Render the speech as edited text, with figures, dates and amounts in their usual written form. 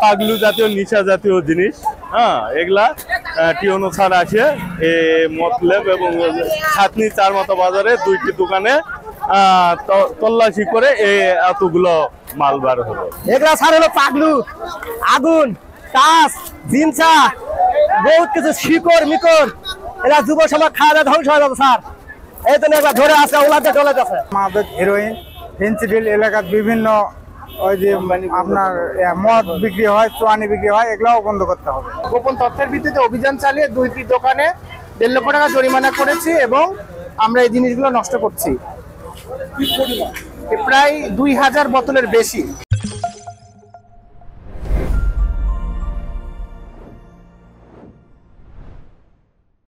পাগলু জাতীয় নিশা জাতীয় জিনিস, হ্যাঁ, এগুলা টিওনো ছাড় আসে মতলেব এবং ছাতনি চার মতো বাজারে দুইটি দোকানে তল্লাশি করে এতগুলো মাল বার হলো। এগুলা ছাড় হলো পাগলু, আগুন, কাঁচ, জিনসা, বহুত কিছু শিকড় মিকড়, এরা যুব সমাজ খাওয়া ধ্বংস হয়ে যাবে স্যার। এই জন্য এগুলা ধরে আছে, ওলাতে টলাতে আছে। মাদক, হেরোইন, ফেন্সিডিল এলাকার বিভিন্ন ওই যে আপনার মদ বিক্রি হয়, চুয়ানি বিক্রি হয়, এগুলাও বন্ধ করতে হবে। গোপন তথ্যের ভিত্তিতে অভিযান চালিয়ে দুইটি দোকানে 1.5 লক্ষ টাকা জরিমানা করেছি এবং আমরা এই জিনিসগুলো নষ্ট করছি। প্রায় 2000 বোতলের বেশি।